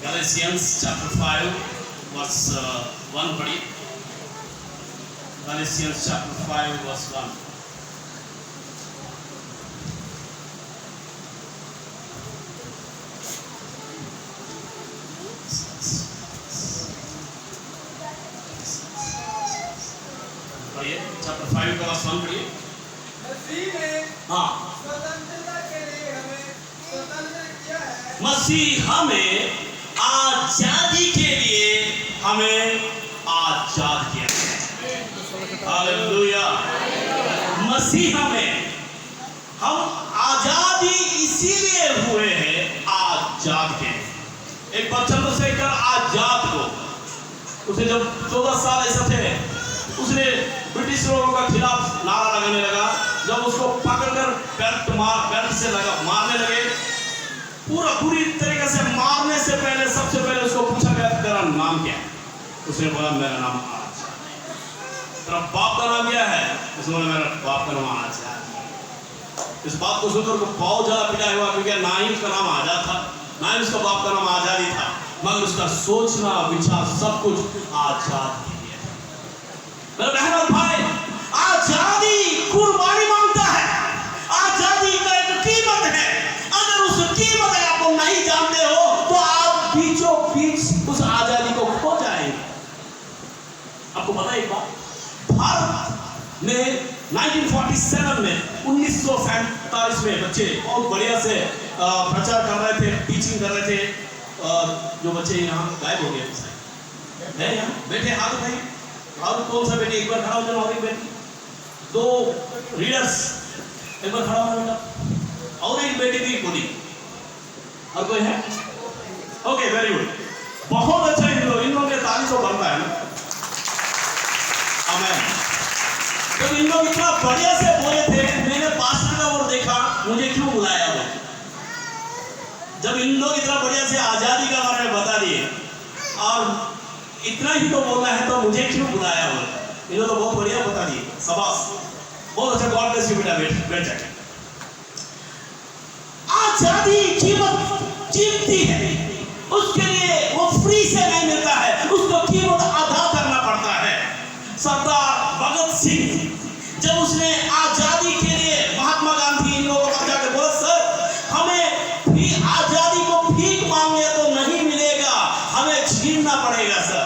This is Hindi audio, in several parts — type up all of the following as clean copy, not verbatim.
Galatians chapter 5 verse 1 पढ़िए। Galatians chapter 5 verse 1। पढ़िए chapter 5 का verse 1 पढ़िए। हाँ, स्वतंत्रता के लिए हमें स्वतंत्र किया है। मसीह हमें आजादी के लिए हमें आजाद किया है। हालेलुया। मसीह में हम आजादी इसीलिए हुए हैं आजाद के। एक बच्चन तो से कर आजाद को, उसे जब 14 साल ऐसा थे, उसने ब्रिटिश लोगों का खिलाफ नारा लगाने लगा। जब उसको पकड़कर बेल्ट से मारने लगे, पूरी तरीके से मारने से पहले सबसे पहले उसको पूछा गया तेरा नाम क्या है? उसने बोला मेरा नाम आजाद। तेरा बाप का नाम क्या है? उसने बोला मेरा बाप का नाम आजाद। इस बात को सुनकर को बहुत ज्यादा पिटाई हुआ, क्योंकि ना ही उसका नाम आजाद था, ना ही उसका बाप का नाम आजाद ही था, मगर उसका सोचना विचार सब कुछ आजाद के लिए था। मेरे बहन और भाई, आजादी कुर्बानी मांगता है। आजादी का एक कीमत है। अगर उस कीमत आपको नहीं जानते हो तो आप बीचों बीच उस आजादी को खो जाएंगे। आपको पता है एक बात, भारत में 1947 में 1947 में बच्चे बहुत बढ़िया से प्रचार कर रहे थे, टीचिंग कर रहे थे। जो बच्चे यहाँ गायब हो गए हैं यहाँ बैठे, हाथ उठाइए। और कौन सा बेटी एक बार खड़ा हो जाना, और एक बेटी, दो रीडर्स एक बार खड़ा होना बेटा, और एक बेटी भी खुदी, और कोई है? ओके, वेरी गुड, बहुत अच्छा। इन लोगों के ताली तो बनता है ना। आमीन। तो इन लोग इतना बढ़िया से बोले थे, मैंने पास्टर का और देखा, मुझे क्यों बुलाया वो? जब इन लोग इतना बढ़िया से आजादी का बारे में बता दिए और इतना ही तो बोलना है, तो मुझे क्यों बुलाया हो? इन लोग तो बहुत बढ़िया बता दिए, शाबाश, बहुत अच्छा। गॉड ब्लेस यू बेटा, बैठ जाइए। आजादी कीमती है, उसके लिए वो फ्री से नहीं मिलता है, उसको कीमत अदा करना पड़ता है। सरदार भगत सिंह जब उसने आजादी के लिए, महात्मा गांधी इन लोगों को जाकर बोला सर हमें भी आजादी को भीख मांगे तो नहीं मिलेगा, हमें छीनना पड़ेगा सर।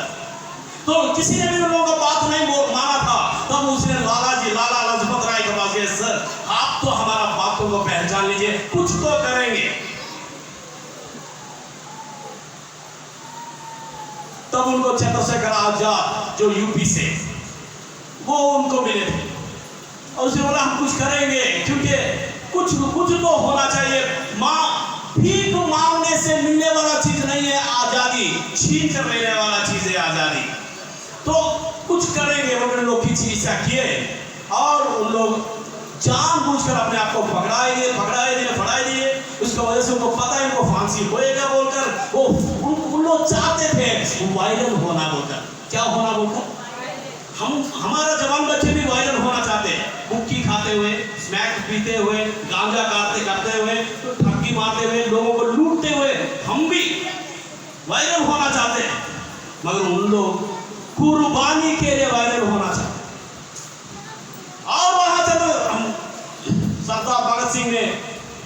तो किसी ने भी उन लोगों का बात नहीं माना था। तब उसने लाला लाजपत राय के पास गए, सर आप तो हमारा बातों को पहचान लीजिए, कुछ तो करेंगे। तब उनको चंद्रशेखर आजाद जो यूपी से, वो उनको मिले थे और उसने बोला हम कुछ करेंगे, क्योंकि कुछ तो होना चाहिए। भीख मांगने से मिलने वाला चीज नहीं है आजादी, छीन कर लेने वाला चीज है आजादी। तो कुछ करेंगे, वो लोग की चीज किए और उन लोग जानबूझकर अपने आप को पकड़ाए दिए। उसकी वजह से उनको पता है उनको फांसी होएगा बोलकर, वो उन लोग चाहते थे वायरल होना बोलकर। क्या होना बोलकर? हमारा जवान बच्चे भी वायरल होना चाहते हैं, कुक्की खाते हुए, स्मैक पीते हुए, गांजा करते हुए, ठगी मारते हुए, लोगों को लूटते हुए, हम भी वायरल होना चाहते हैं। मगर उन लोग कुर्बानी के लिए वायरल होना चाहते। और वहां से सरदार भगत सिंह ने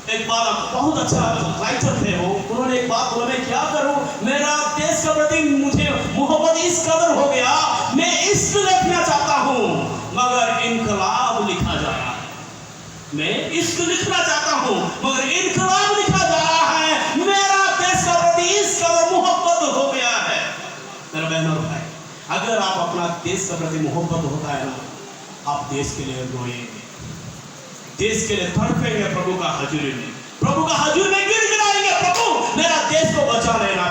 एक बात, बहुत अच्छा राइटर थे वो, उन्होंने एक बात बोला, मैं क्या करूं, मेरा देश के प्रति मुझे मोहब्बत इस कदर हो गया, मैं इश्क लिखना चाहता हूं मगर इनकलाब लिखा जा रहा है। मैं इश्क लिखना चाहता हूं मगर इनकलाब लिखा जा रहा है। मेरा देश के प्रति इस कदर मोहब्बत हो गया है। मेरा बहन और भाई, अगर आप अपना देश के प्रति मोहब्बत होता है ना, आप देश के लिए रोएंगे, देश के लिए तड़पेंगे, प्रभु का हजूरी में गिड़गिड़ाएंगे, प्रभु मेरा देश को बचा लेना,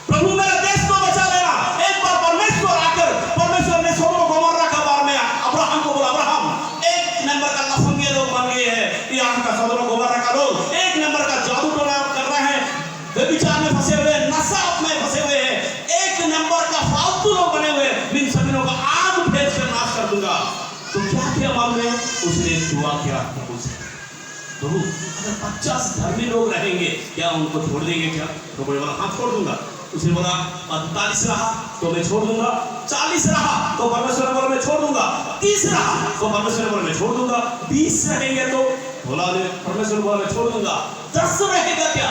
प्रभु मेरा देश को बचा लेना। एक बार परमेश्वर ने सोडोम और गोमोरा के बारे में अब्राहम को बोला, अब्राहम एक नंबर का लफंगे लोग बन गए हैं यहाँ का, सोडोम और गोमोरा का लोग एक नंबर का जादू टोना कर रहे हैं, व्यभिचार में फंसे हुए, नशा में फंसे हुए हैं, एक नंबर का फालतू लोग बने हुए, इन सभी लोगों का आग भेज कर नाश कर दूंगा। तो क्या मालूम है, उसने दुआ किया प्रभु से, प्रभु अगर 50 धर्मी लोग रहेंगे क्या उनको छोड़ देंगे क्या? तो कोई बोला हाँ छोड़ दूंगा। उसने बोला 45 रहा तो मैं छोड़ दूंगा, 40 रहा तो परमेश्वर ने बोला मैं छोड़ दूंगा, 30 रहा तो परमेश्वर ने बोला मैं छोड़ दूंगा, 20 रहेंगे तो बोला परमेश्वर ने बोला मैं छोड़ दूंगा, 10 रहेगा क्या?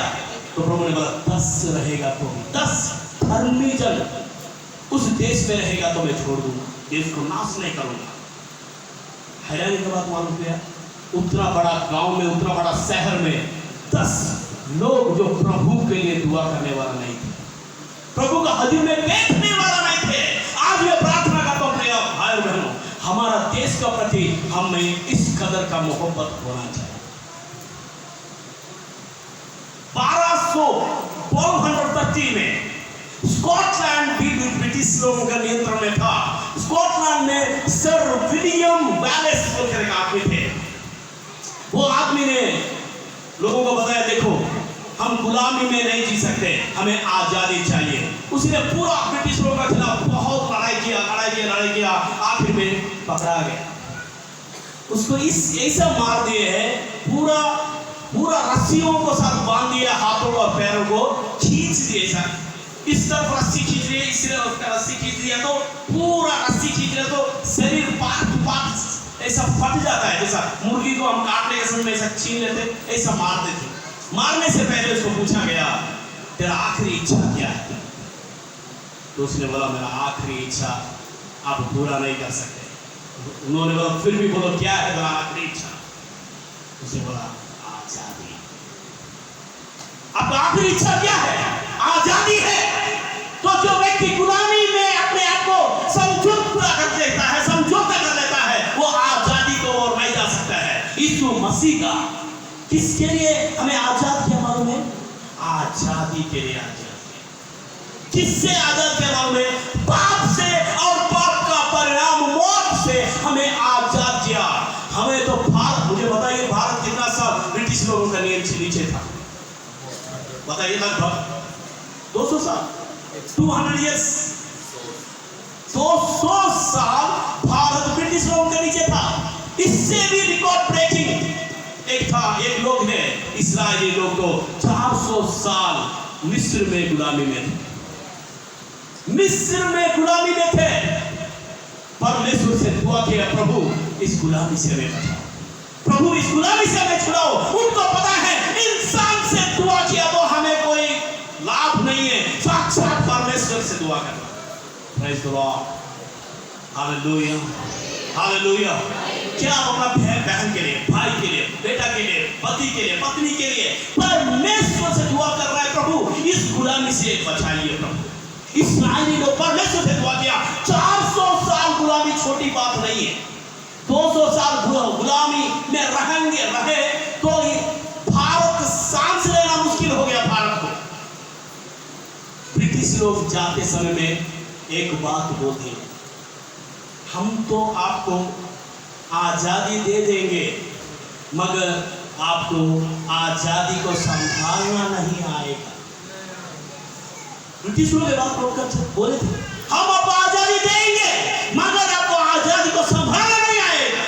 तो प्रभु ने बोला 10 रहेगा तो 10 धर्मी जन उस देश में रहेगा तो मैं छोड़ दूंगा, देश को नाश नहीं करूंगा। हैरानी की बात मालूम किया, उतना बड़ा गांव में, उतना बड़ा शहर में 10 लोग जो प्रभु के लिए दुआ करने वाला नहीं थे, प्रभु का हजूर में बैठने वाला नहीं थे। आज मैं प्रार्थना करता हूं मेरे भाई बहनों, हमारा देश का प्रति हमें इस कदर का मोहब्बत होना चाहिए। 1230 में स्कॉटलैंड भी ब्रिटिश लोगों का नियंत्रण में था। स्कॉटलैंड में सर विलियम वैलेस बोलकर एक आदमी थे। वो आदमी ने लोगों को बताया देखो हम गुलामी में नहीं जी सकते, हमें आजादी चाहिए। उसने पूरा ब्रिटिश लोगों के खिलाफ बहुत लड़ाई किया, आखिर में पकड़ा गया। उसको इस ऐसा मार दिए है, पूरा रस्सियों को साथ बांध दिया, हाथों और पैरों को खींच दिए। इस तरफ रस्सी खींच रही है, इस तरफ रस्सी खींच दिया तो पूरा रस्सी खींच रहे तो शरीर पार्ट ऐसा फट जाता है। जैसा मुर्गी को हम काटने के समय ऐसा छीन लेते, ऐसा मार देते। मारने से पहले उसको पूछा गया तेरा आखिरी इच्छा क्या है? तो उसने बोला मेरा आखिरी इच्छा आप पूरा नहीं कर सकते। उन्होंने बोला फिर भी बोलो क्या है तेरा आखिरी इच्छा? उसने बोला आजादी। आपका आखिरी इच्छा क्या है? आजादी है। तो जो व्यक्ति गुलामी में अपने आप को समझौता कर लेता है, वो आजादी को और नहीं जा सकता है। यीशु मसीह का किसके लिए हमें आजाद किया मालूम है? आजादी के लिए आजाद किया। किससे आजाद किया मालूम है? पाप से, और पाप का परिणाम मौत से हमें आजाद किया। हमें तो मुझे बताइए भारत कितना साल ब्रिटिश लोगों का नीचे था? बताइए लगभग 200 साल, 200 years, 200 साल भारत ब्रिटिश लोगों के नीचे था। इससे भी रिकॉर्ड ब्रेकिंग एक लोग है, इस्राएली लोग तो 400 साल मिस्र में गुलामी में थे। मिस्र में गुलामी में थे। परमेश्वर से दुआ किया प्रभु इस गुलामी से हमें बचाओ, प्रभु इस गुलामी से हमें छुड़ाओ। उनको पता है इंसान से दुआ किया तो हमें कोई लाभ नहीं है, साक्षात परमेश्वर से दुआ करना। Praise the Lord, hallelujah, hallelujah. क्या आप अपना बहन के लिए, भाई के लिए, बेटा के लिए, पति के लिए, पत्नी के लिए परमेश्वर से दुआ कर रहा है प्रभु इस गुलामी से बचाइए प्रभु। इस्राएली लोग परमेश्वर से दुआ किया। 400 साल गुलामी छोटी बात नहीं है। 200 साल गुलामी में रहे तो भारत सांस लेना मुश्किल हो गया भारत को। ब्रिटिश लोग जाते समय में एक बात बोलते हैं, हम तो आपको आजादी दे देंगे मगर आपको आजादी को संभालना नहीं आएगा। ब्रिटिश लोग ये बात बोले थे, हम आपको आजादी देंगे मगर आपको आजादी को संभालना नहीं आएगा।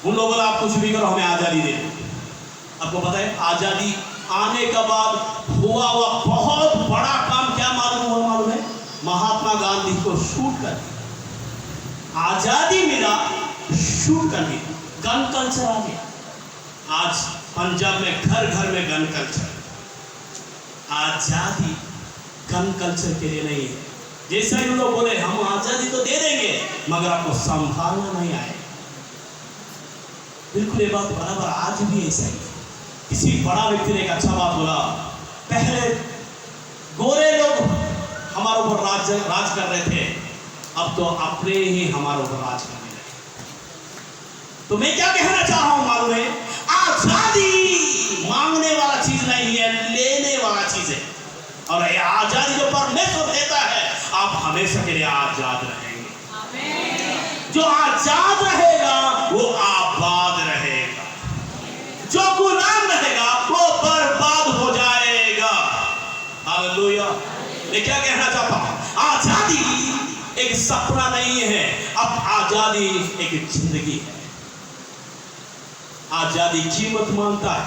उन लोगों ने आप कुछ भी करो, हमें आजादी दे दो। आपको पता है आजादी आने के बाद हुआ बहुत बड़ा काम क्या मालूम है? महात्मा गांधी को शूट कर दिया। आजादी मिला, शूट कर दिया, गन कल्चर आ गया। आज पंजाब में घर घर में गन कल्चर। आजादी गन कल्चर के लिए नहीं है। जैसा ही लोग बोले हम आजादी तो दे देंगे मगर आपको संभालना नहीं आएगा। बिल्कुल ये बात बराबर आज भी ऐसा ही। किसी बड़ा व्यक्ति ने एक अच्छा बात बोला, पहले गोरे लोग हमारे ऊपर राज कर रहे थे, अब तो अपने ही हमारे ऊपर राज करने लगे। तो मैं क्या कहना चाह रहा हूं मालूम है? आजादी मांगने वाला चीज नहीं है, लेने वाला चीज है। और ये आजादी जो परमेश्वर देता है, आप हमेशा के लिए आजाद रहेंगे। जो आजाद रहेगा वो आबाद रहेगा, जो गुलाम रहेगा वो बर्बाद हो जाएगा। हालेलुया। मैं क्या कहना चाहता हूं? आजादी एक सपना नहीं है, अब आजादी एक जिंदगी है। आजादी कीमत मांगता है।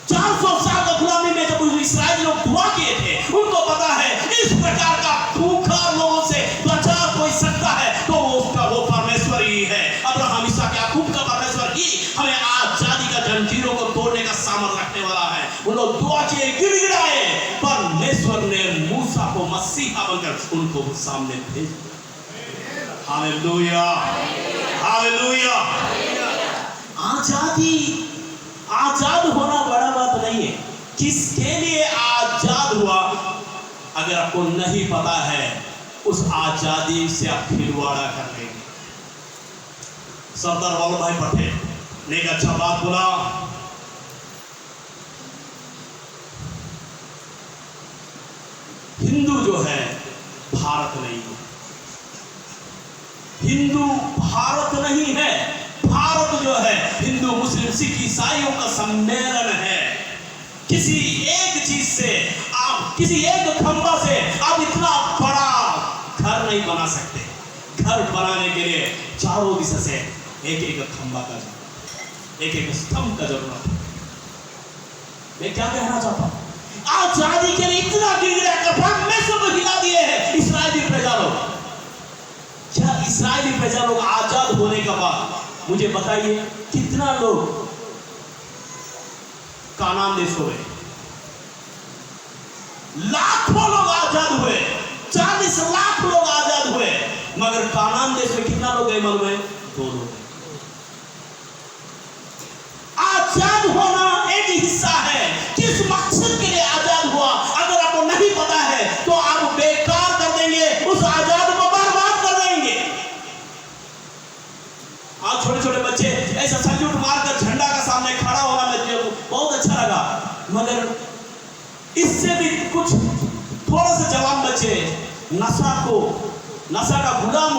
400 साल की गुलामी में जब इस्राएली लोग दुआ किए थे, उनको पता है इस प्रकार का खूंखार लोगों से लाचार कोई सकता है तो वो परमेश्वर ही है। अब्राहम इसहाक याकूब का परमेश्वर ही हमें आजादी का जंजीरों को तोड़ने का सामर्थ्य रखने वाला है। वो लोग दुआ किए, गिड़गिड़ाए, परमेश्वर ने मूसा को मसीहा बनकर उनको सामने भेज दिया। Hallelujah, hallelujah. आजाद होना बड़ा बात नहीं है। किसके लिए आजाद हुआ अगर आपको नहीं पता है, उस आजादी से आप खिलवाड़ा कर लेंगे। सरदार वल्लभ भाई पटेल ने एक अच्छा बात बोला, हिंदू जो है भारत नहीं है। हिंदू भारत नहीं है, भारत जो है हिंदू मुस्लिम सिख ईसाइयों का सम्मेलन है। किसी एक चीज से आप, किसी एक खंभा से आप इतना बड़ा घर नहीं बना सकते। घर बनाने के लिए चारों दिशा से एक एक खंभा का जरूरत, एक एक स्तंभ का जरूरत है। मैं क्या कहना चाहता हूं, आजादी के लिए इतना गिरगिरा कर परमेश्वर को हिला दिए हैं इस्राएली प्रजा लोग। क्या इस्राएली प्रजा लोग आजाद होने के बाद मुझे बताइए कितना लोग कानान देश हुए? लाखों लोग आजाद हुए, 40 लाख लोग आजाद हुए, मगर कानान देश में कितना लोग गए मालूम है? 2 लोग। आजाद होना एक हिस्सा है। किस मकसद के लिए आजाद हुआ अगर आपको नहीं पता है तो आप बेकार कर देंगे, उस आजाद को बर्बाद कर देंगे। आज छोटे छोटे बच्चे ऐसा सल्यूट मारकर झंडा का सामने खड़ा होना मुझे बहुत अच्छा लगा, मगर इससे भी कुछ थोड़ा सा जवान बच्चे नशा का गुलाम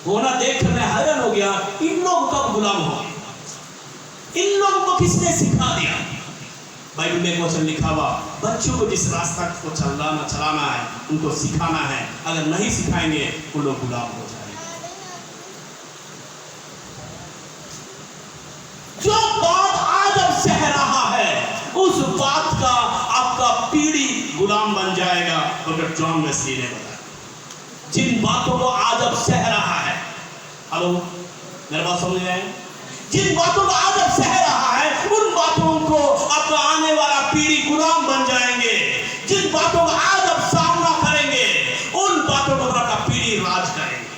होना देखकर मैं हैरान हो गया। इन लोग कब गुलाम हो गए? इन लोगों को किसने सिखा दिया? बाइबल में एक वचन लिखा हुआ, बच्चों को जिस रास्ता को चलाना है उनको सिखाना है। अगर नहीं सिखाएंगे वो लोग गुलाम हो जाएंगे। जो बात आज अब सह रहा है उस बात का आपका पीढ़ी गुलाम बन जाएगा। डॉक्टर जॉन वेस्ली ने बताया, जिन बातों को आज अब सह रहा है, हेलो मेरे बात समझ रहे हैं? जिन बातों को आज अब सह रहा है उन बातों को आपका आने वाला पीढ़ी गुलाम बन जाएंगे। जिन बातों का आज अब सामना करेंगे उन बातों को आपका पीढ़ी राज करेंगे।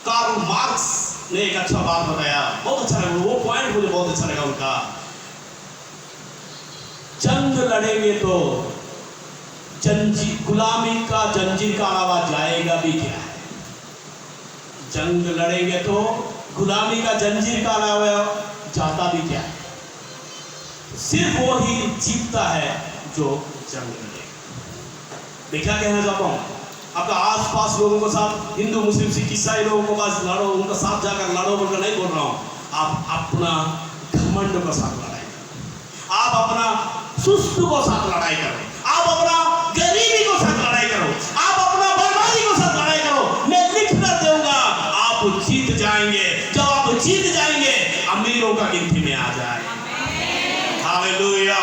कार्ल मार्क्स ने एक अच्छा बात बताया, बहुत अच्छा लगा वो पॉइंट, मुझे बहुत अच्छा लगा उनका। जंग लड़ेंगे तो गुलामी का जंजीर का अलावा जाएगा भी क्या है? जंग लड़ेंगे तो गुलामी का जंजीर का अलावा जाता भी क्या है? सिर्फ वो ही जीतता है जो जंग लड़ेगा। मैं क्या कहना चाहता हूं, आपका आसपास लोगों के साथ, हिंदू मुस्लिम सिख ईसाई लोगों के पास लड़ो, उनके साथ जाकर लड़ो बोलकर नहीं बोल रहा हूं। आप अपना घमंड के साथ लड़ाई करो, आप अपना सुस्त को साथ लड़ाई करो, आप अपना गरीबी को साथ लड़ाई करो, आप अपना बर्बादी को साथ लड़ाई करो। मैं लिख कर दूंगा, आप जीत जाएंगे। जब आप जीत जाएंगे अमीरों का गिनती में आ जाएगा। हालेलुया।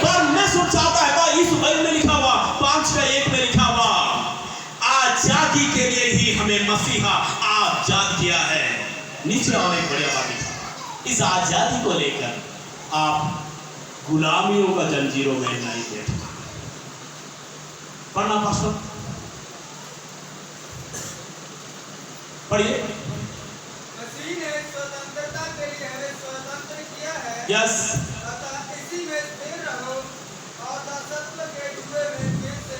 परमेश्वर चाहता है, इस बाइबल में लिखा हुआ 5:1 में लिखा हुआ, आजादी के लिए ही हमें मसीहा आजाद किया है। नीचे और एक बढ़िया बात लिखा हुआ, इस आजादी को लेकर आप गुलामियों का जंजीरों में नहीं बैठना। पढ़ना पास्टर, पढ़िए। मसीह ने स्वतंत्रता के लिए हमें स्वतंत्र किया है। यस। अतः इसी में स्थिर रहो और दासत्व के जुए में फिर से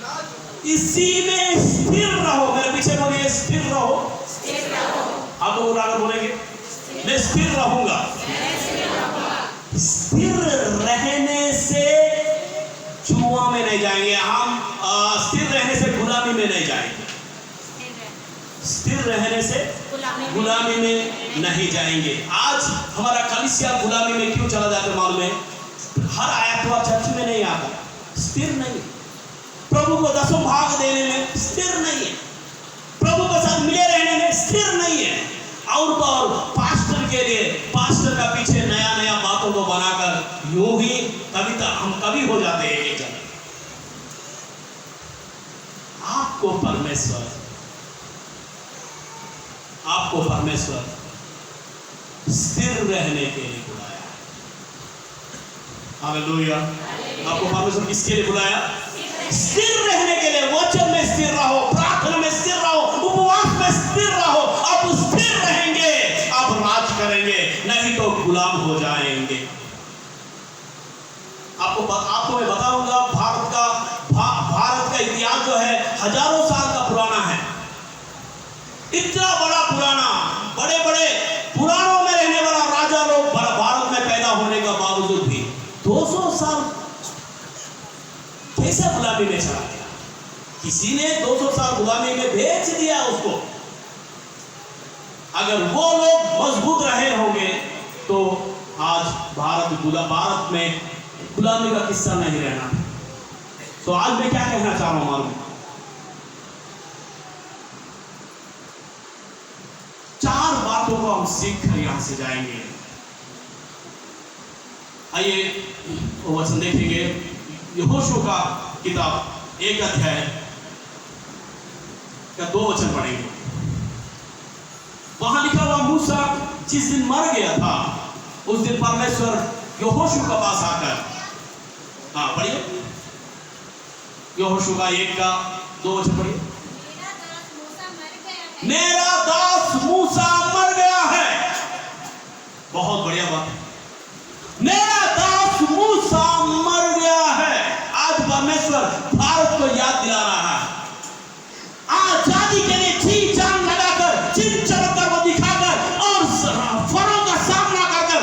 ना झुको। इसी में स्थिर रहो। मेरे पीछे बोलिए, स्थिर रहो। स्थिर रहो। आप लोग उड़ाकर बोलेंगे, मैं स्थिर रहूंगा। स्थिर रहने से जुआ में नहीं जाएंगे हम, स्थिर रहने से गुलामी में नहीं जाएंगे, स्थिर रहने से गुलामी में नहीं जाएंगे। आज हमारा कलीसिया गुलामी में क्यों चला जाता है मालूम है? हर आयतवार चर्च में नहीं आता, स्थिर नहीं, प्रभु को 10वां भाग देने में स्थिर नहीं है, प्रभु के साथ मिले रहने में स्थिर नहीं है। और तो और पास्टर के लिए, पास्टर का पीछे नया नया बातों को बनाकर यूं ही हम कभी हो जाते हैं एक जगह। आपको परमेश्वर स्थिर रहने के लिए बुलाया। हालेलुया। आपको परमेश्वर किसके लिए बुलाया? स्थिर रहने के लिए। वचन में स्थिर रहो, प्रार्थना में स्थिर रहो, उपवास में स्थिर रहो। आप स्थिर रहेंगे, आप राज करेंगे, नहीं तो गुलाम हो जाएंगे। आपको मैं बताऊंगा, भारत का इतिहास जो है हजारों साल का पुराना है। इतना बड़ा पुराना, बड़े बड़े पुराणों में रहने वाला राजा लोग भारत में पैदा होने का बावजूद भी 200 साल कैसे गुलामी में चला गया? किसी ने 200 साल गुलामी में बेच दिया उसको। अगर वो लोग मजबूत रहे होंगे तो आज भारत में गुलामी का किस्सा नहीं रहना। तो आज मैं क्या कहना चाह रहा हूं मालूम? 4 बातों को हम सीख कर यहां से जाएंगे। आइए वो वचन देखेंगे। यहोशू का किताब 1 अध्याय का 2 वचन पढ़ेंगे। वहां लिखा हुआ, मूसा जिस दिन मर गया था उस दिन परमेश्वर यहोशू के पास आकर, हाँ पढ़िए, यहोशू का 1 का 2 वचन पढ़िए। मेरा दास मूसा मर गया है। बहुत बढ़िया बात है। मेरा दास मूसा मर गया है। आज परमेश्वर भारत को याद दिला रहा है। आजादी के लिए जी जान लगाकर, चिर चमत्कार को दिखाकर और फरों का सामना कर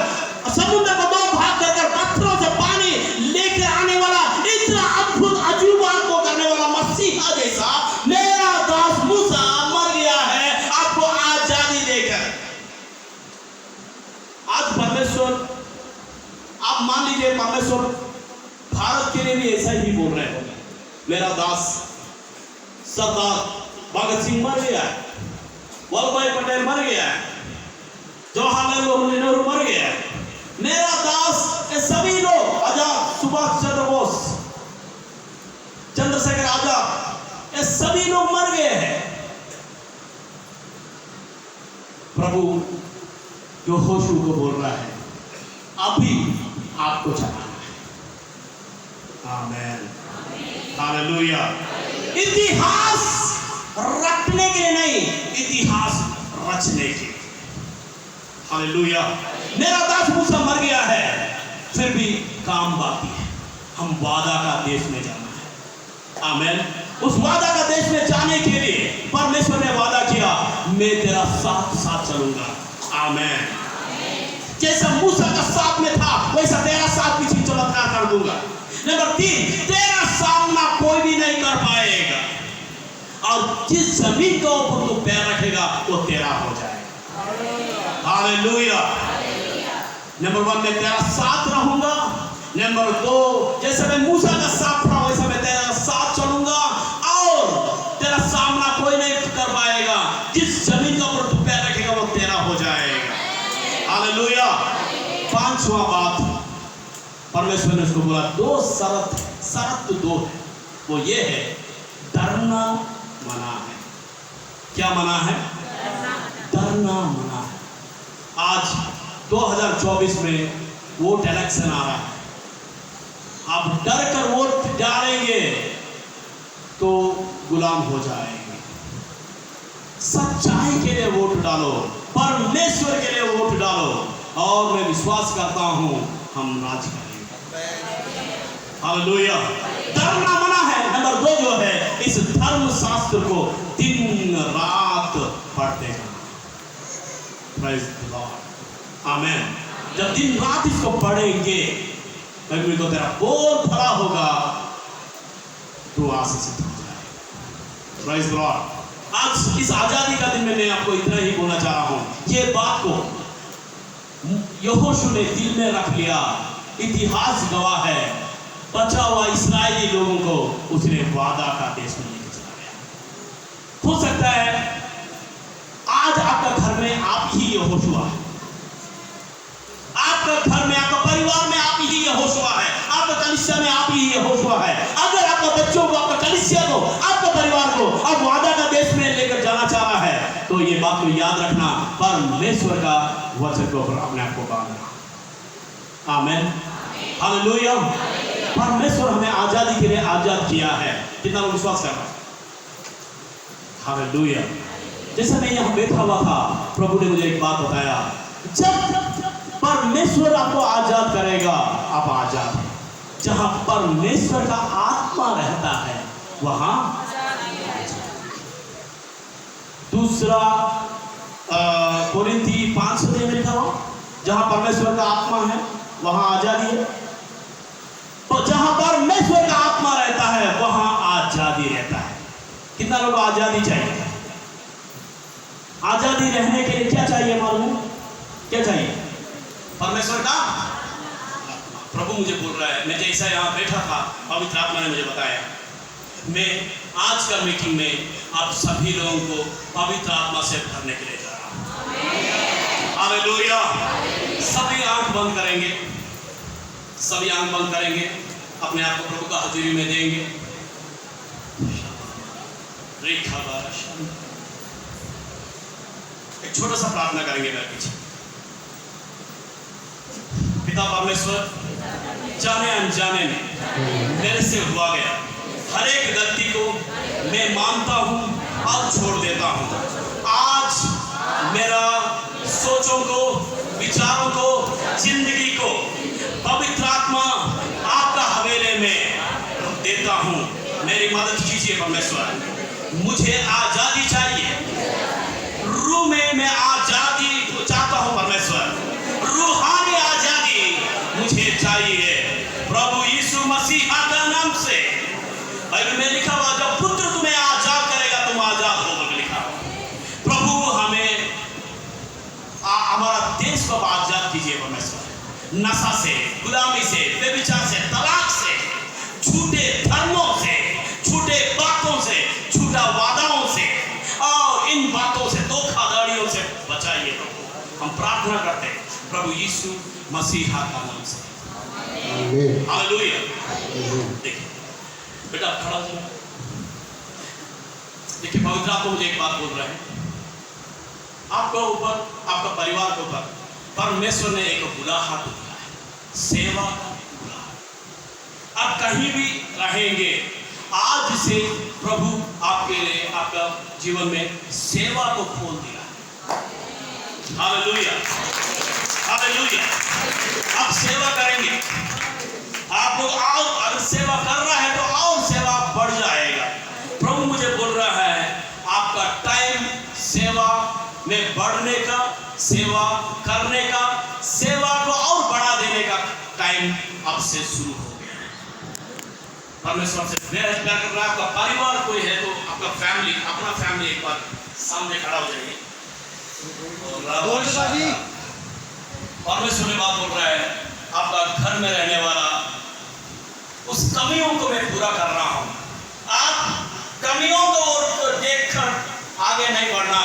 समुद्र को 2 भाग कर पत्थरों से पानी लेकर आने वाला, इतना अद्भुत अजूबा को करने वाला मसीहा जैसा मेरा दास मूसा मर गया है, आपको आजादी देकर। आज परमेश्वर, आप मान लीजिए परमेश्वर भारत के लिए भी ऐसा ही बोल रहे होंगे। मेरा दास सरदार भगत सिंह मर गया है, वल्लभ भाई पटेल मर गया है, जवाहरलाल नेहरू मर गया है। मेरा दास, ये सभी लोग, आजाद, सुभाष चंद्र बोस, चंद्रशेखर आजाद, ये सभी लोग मर गए हैं। प्रभु यहोशू को बोल रहा है, अभी आपको चलाना है। आमेन, हालेलुया। इतिहास रटने के लिए नहीं, इतिहास रचने के लिए। हालेलुया। मेरा दास मूसा मर गया है, फिर भी काम बाकी है। हम वादा का देश में जाना है। आमेन। उस वादा का देश में जाने के लिए परमेश्वर ने वादा किया, मैं तेरा साथ साथ चलूंगा। आमेन। जैसा मूसा का साथ में था, वैसा तेरा साथ पीछे चमत्कार कर दूंगा। नंबर 3, तेरा सामना कोई भी नहीं कर पाएगा, और जिस जमीन के ऊपर तू पैर रखेगा वो तेरा हो जाएगा। हालेलुया। नंबर 1, मैं तेरा साथ रहूंगा। नंबर 2, जैसे मैं मूसा का साथ था वैसा मैं तेरा साथ चलूंगा, और तेरा सामना कोई नहीं कर पाएगा। जिस जमीन के ऊपर तू पैर रखेगा वो तेरा हो जाएगा। हालेलुया। 5वां बात, परमेश्वर ने उसको बोला, 2 शर्त 2 है। वो ये है, डरना मना है। क्या मना है? डरना मना है। आज 2024 में वोट इलेक्शन आ रहा है। आप डर कर वोट डालेंगे तो गुलाम हो जाएंगे। सच्चाई के लिए वोट डालो, परमेश्वर के लिए वोट डालो, और मैं विश्वास करता हूं हम राज करेंगे। हालेलुया। डरना मना है। नंबर 2 जो है, इस धर्म शास्त्र को दिन रात पढ़ते हैं। Praise the lord. आमेन। जब दिन रात इसको पढ़ेंगे तभी तो तेरा बोल भला होगा, तू आशीषित हो जाएगा। Praise the Lord. आज इस आजादी का दिन में मैं आपको इतना ही बोलना चाह रहा हूं। ये बात को यहोशू ने दिल में रख लिया। इतिहास गवाह है, बचा हुआ इस्राएली लोगों को उसने वादा का देश में लेकर चला गया। हो सकता है आज आपका घर में आप आप ही यहोशुआ है। आपका घर में, आपका परिवार में आप ही यहोशुआ है। आपका कलीसिया में आप ही यहोशुआ है। अगर आपका बच्चों को, आपका कलीसिया को, आपका परिवार को आप वादा का देश में लेकर जाना चाह रहा है, तो ये बात को याद रखना, परमेश्वर का वचन को अपने आप को बांधना। आमीन, हालेलुया। परमेश्वर हमें आजादी के लिए आजाद किया है। कितना लोग विश्वास कर रहे हैं? हालेलुया। जैसे मैं यहाँ बैठा हुआ था, प्रभु ने मुझे एक बात बताया, जब परमेश्वर आपको आजाद करेगा, आप आजाद हैं। जहां परमेश्वर का आत्मा रहता है वहां दूसरा कोरिन्थी 5 में लिखा हुआ, जहां परमेश्वर का आत्मा है वहां आजादी है। तो जहां परमेश्वर का आत्मा रहता है वहां आजादी रहता है। कितना लोग आजादी चाहिए? आजादी रहने के लिए क्या चाहिए मालूम है? क्या चाहिए? परमेश्वर का प्रभु मुझे बोल रहा है, मैं जैसा यहाँ बैठा था, पवित्र आत्मा ने मुझे बताया, मैं आज का मीटिंग में आप सभी लोगों को पवित्र आत्मा से भरने के लिए जा रहा हूँ। हालेलुया। सभी आंख बंद करेंगे, सभी आंख बंद करेंगे, अपने आप को प्रभु का हाजिरी में देंगे। एक छोटा सा प्रार्थना करेंगे मेरे पीछे। पिता परमेश्वर, जाने अनजाने में मेरे से हुआ गया हर एक गलती को मैं मानता हूँ और छोड़ देता हूँ। आज मेरा सोचों को, विचारों को, जिंदगी को पवित्र आत्मा आपका हवेले में देता हूँ। मेरी मदद कीजिए परमेश्वर। मुझे आजादी चाहिए। रूह में मैं आजादी चाहता हूँ परमेश्वर। रूहानी आजादी मुझे चाहिए प्रभु यीशु मसीह का नाम से। बाइबल में लिखा हुआ, जब पुत्र तुम्हें आजाद करेगा तुम आजाद होगे, लिखा हुआ। प्रभु हमें हमारा देश को आजाद कीजिए परमेश्वर। नशा से, गुलामी से, व्यभिचार से, तलाक से, झूठे धर्मों से, झूठे बातों से, झूठा वादाओं से और इन बातों से, धोखाधड़ियों से बचाइए प्रभु। हम प्रार्थना करते हैं प्रभु यीशु मसीहा का नाम से। हालेलुया। देखिए बेटा खड़ा हो। देखिए पवित्र आत्मा मुझे एक बात बोल रहा है, आपके ऊपर, आपका परिवार के ऊपर परमेश्वर ने एक बुलाहट दिया है, सेवा का बुलाहट। आप कहीं भी रहेंगे, आज से प्रभु आपके लिए, आपका जीवन में सेवा को खोल दिया है। Hallelujah, hallelujah. आप सेवा करेंगे, आप लोग और अगर सेवा कर रहा है तो और सेवा बढ़ जाएगा। प्रभु मुझे बोल रहा है, आपका टाइम सेवा में बढ़ने का, सेवा करने का, सेवा को और बढ़ा देने का टाइम अब से शुरू हो गया है। परमेश्वर से प्यार कर रहा है। आपका परिवार कोई है तो आपका फैमिली, अपना फैमिली एक बार सामने खड़ा हो जाइए। परमेश्वर ने बात बोल रहा है, आपका घर में रहने वाला उस कमियों को मैं पूरा कर रहा हूं। आप कमियों को देखकर आगे नहीं बढ़ना,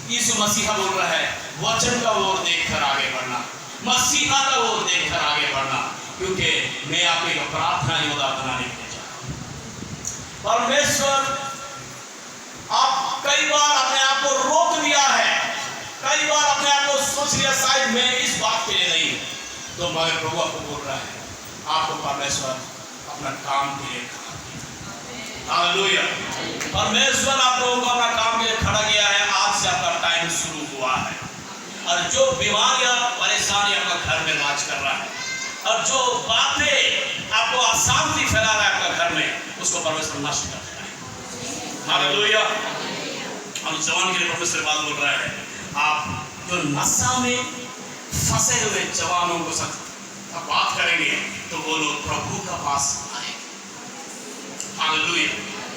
यीशु मसीहा बोल रहा है, वचन का ओर देखकर आगे बढ़ना, मसीहा का ओर देखकर आगे बढ़ना, क्योंकि मैं आपको एक प्रार्थना योद्धा बनाने के लिए जा रहा हूं। परमेश्वर, आप कई बार अपने आप को रोक दिया है, कई बार अपने आप को सोच लिया शायद मैं इस बात के लिए नहीं, तो मगर प्रभु आपको बोल रहा है, आपको परमेश्वर अपना काम के लिए खड़ा किया। हालेलुया। परमेश्वर आप लोगों को अपना काम के लिए खड़ा किया है। आज से आपका टाइम शुरू हुआ है, और जो बीमारियां, परेशानी आपका घर में राज कर रहा है, और जो बातें आपको अशांति फैला रहा है आपका घर में, उसको परमेश्वर नष्ट कर देगा। हालेलुया। हम जवान के लिए परमेश्वर बात बोल रहा है, आप जो नशा में फंसे हुए जवानों को साथ बात करेंगे तो वो लोग प्रभु का पास आएंगे। हालेलुया।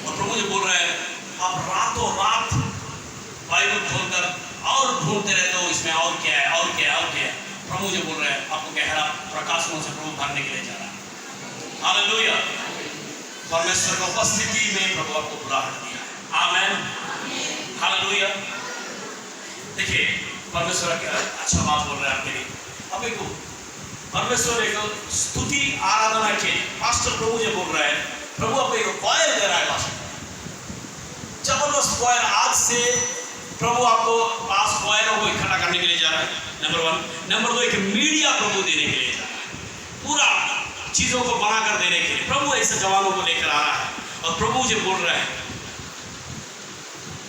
और प्रभु जी बोल रहे हैं, आप रातों रात बाइबल खोलकर और ढूंढते रहते हो, इसमें और क्या है, और क्या है, और क्या है। प्रभु जी बोल रहे हैं, आपको गहरा प्रकाशनों से प्रभु भरने के लिए जा रहा है। हालेलुया। परमेश्वर की उपस्थिति में प्रभु आपको बुलाहट दिया है। आमीन, हालेलुया। देखिए परमेश्वर का अच्छा बात बोल रहा है आपके लिए। अब एक परमेश्वर एक स्तुति आराधना के पास्टर प्रभु जी बोल रहा है, प्रभु आपको एक क्वायर दे रहा है पास्टर, जबरदस्त क्वायर। आज से प्रभु आपको पास क्वायरों को इकट्ठा करने के लिए जा रहा है, नंबर 1। नंबर 2, एक मीडिया प्रभु देने के लिए जा रहा है, पूरा चीजों को बनाकर देने के लिए प्रभु ऐसे जवानों को लेकर आ रहा है। और प्रभु जी बोल रहे हैं